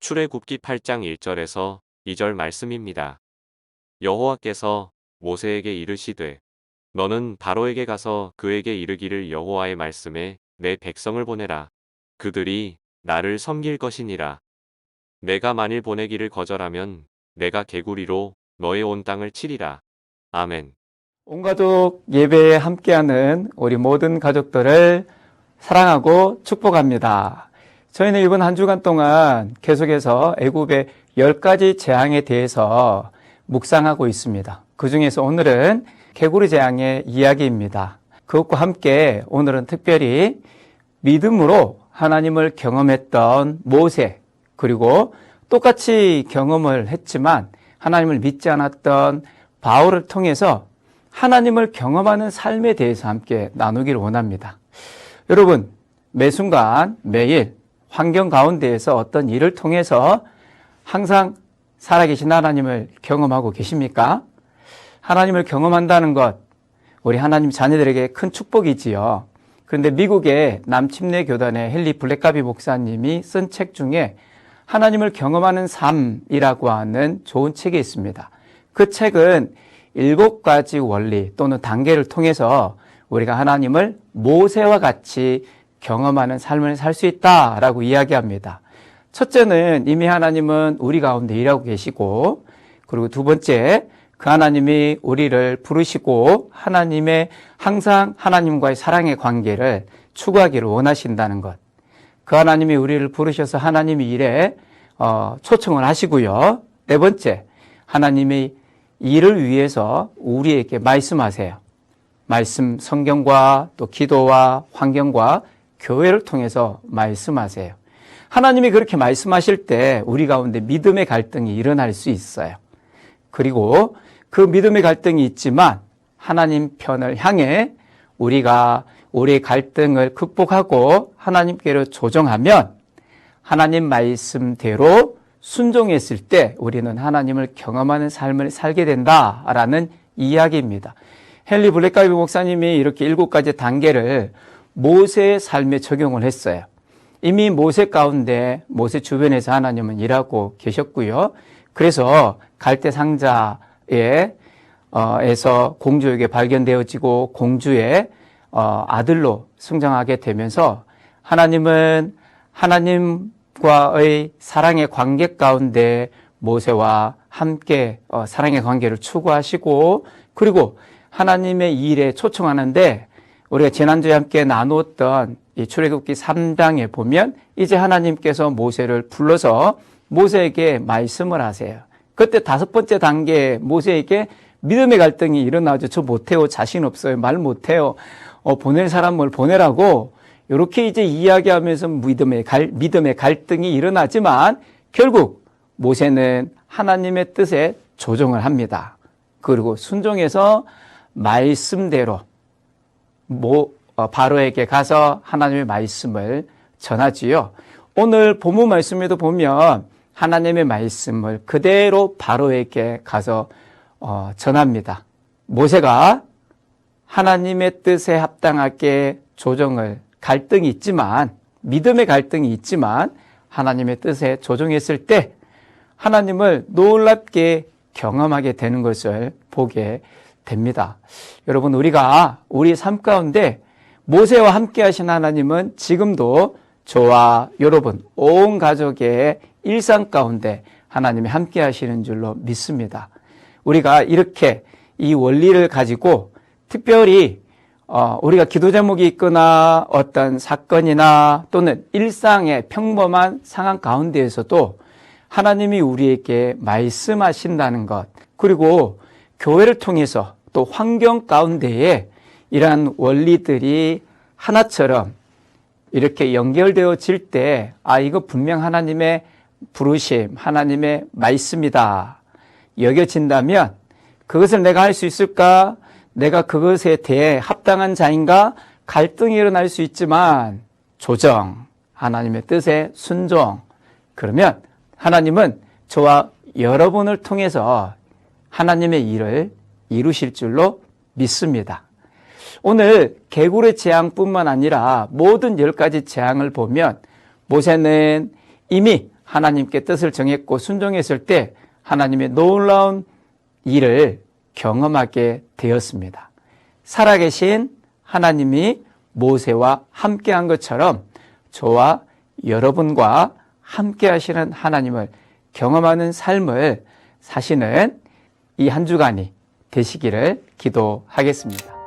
출애굽기 8장 1절에서 2절 말씀입니다. 여호와께서 모세에게 이르시되 너는 바로에게 가서 그에게 이르기를 여호와의 말씀에 내 백성을 보내라. 그들이 나를 섬길 것이니라. 내가 만일 보내기를 거절하면 내가 개구리로 너의 온 땅을 치리라. 아멘. 온 가족 예배에 함께하는 우리 모든 가족들을 사랑하고 축복합니다. 저희는 이번 한 주간 동안 계속해서 애굽의 10가지 재앙에 대해서 묵상하고 있습니다. 그 중에서 오늘은 개구리 재앙의 이야기입니다. 그것과 함께 오늘은 특별히 믿음으로 하나님을 경험했던 모세, 그리고 똑같이 경험을 했지만 하나님을 믿지 않았던 바울을 통해서 하나님을 경험하는 삶에 대해서 함께 나누기를 원합니다. 여러분, 매 순간 매일 환경 가운데에서 어떤 일을 통해서 항상 살아계신 하나님을 경험하고 계십니까? 하나님을 경험한다는 것, 우리 하나님 자녀들에게 큰 축복이지요. 그런데 미국의 남침내 교단의 헨리 블랙가비 목사님이 쓴 책 중에 하나님을 경험하는 삶이라고 하는 좋은 책이 있습니다. 그 책은 7가지 원리 또는 단계를 통해서 우리가 하나님을 모세와 같이 경험하는 삶을 살 수 있다라고 이야기합니다. 첫째는 이미 하나님은 우리 가운데 일하고 계시고, 그리고 두 번째, 그 하나님이 우리를 부르시고 하나님의 항상 하나님과의 사랑의 관계를 추구하기를 원하신다는 것. 그 하나님이 우리를 부르셔서 하나님의 일에 초청을 하시고요. 네 번째, 하나님의 일을 위해서 우리에게 말씀하세요. 말씀, 성경과 또 기도와 환경과 교회를 통해서 말씀하세요. 하나님이 그렇게 말씀하실 때 우리 가운데 믿음의 갈등이 일어날 수 있어요. 그리고 그 믿음의 갈등이 있지만 하나님 편을 향해 우리가 우리의 갈등을 극복하고 하나님께로 조정하면 하나님 말씀대로 순종했을 때 우리는 하나님을 경험하는 삶을 살게 된다라는 이야기입니다. 헨리 블랙가비 목사님이 이렇게 7가지 단계를 모세의 삶에 적용을 했어요. 이미 모세 가운데 모세 주변에서 하나님은 일하고 계셨고요. 그래서 갈대 상자에 에서 공주에게 발견되어지고 공주의 아들로 성장하게 되면서 하나님은 하나님과의 사랑의 관계 가운데 모세와 함께 사랑의 관계를 추구하시고, 그리고 하나님의 일에 초청하는데 우리가 지난주에 함께 나누었던 이 출애굽기 3장에 보면 이제 하나님께서 모세를 불러서 모세에게 말씀을 하세요. 그때 5번째 단계에 모세에게 믿음의 갈등이 일어나죠. 저 못해요. 자신 없어요. 말 못해요. 보낼 사람을 보내라고 이렇게 이제 이야기하면서 믿음의 갈등이 일어나지만 결국 모세는 하나님의 뜻에 조정을 합니다. 그리고 순종해서 말씀대로 바로에게 가서 하나님의 말씀을 전하지요. 오늘 본문 말씀에도 보면 하나님의 말씀을 그대로 바로에게 가서 전합니다. 모세가 하나님의 뜻에 합당하게 조정을, 갈등이 있지만, 믿음의 갈등이 있지만 하나님의 뜻에 조정했을 때 하나님을 놀랍게 경험하게 되는 것을 보게 됩니다. 여러분, 우리가 우리 삶 가운데 모세와 함께 하신 하나님은 지금도 저와 여러분 온 가족의 일상 가운데 하나님이 함께 하시는 줄로 믿습니다. 우리가 이렇게 이 원리를 가지고 특별히 우리가 기도 제목이 있거나 어떤 사건이나 또는 일상의 평범한 상황 가운데에서도 하나님이 우리에게 말씀하신다는 것, 그리고 교회를 통해서 또 환경 가운데에 이러한 원리들이 하나처럼 이렇게 연결되어질 때 이거 분명 하나님의 부르심, 하나님의 말씀이다 여겨진다면 그것을 내가 할 수 있을까? 내가 그것에 대해 합당한 자인가? 갈등이 일어날 수 있지만 조정, 하나님의 뜻에 순종, 그러면 하나님은 저와 여러분을 통해서 하나님의 일을 이루실 줄로 믿습니다. 오늘 개구리 재앙뿐만 아니라 모든 10가지 재앙을 보면 모세는 이미 하나님께 뜻을 정했고 순종했을 때 하나님의 놀라운 일을 경험하게 되었습니다. 살아계신 하나님이 모세와 함께한 것처럼 저와 여러분과 함께하시는 하나님을 경험하는 삶을 사시는 이 한 주간이 되시기를 기도하겠습니다.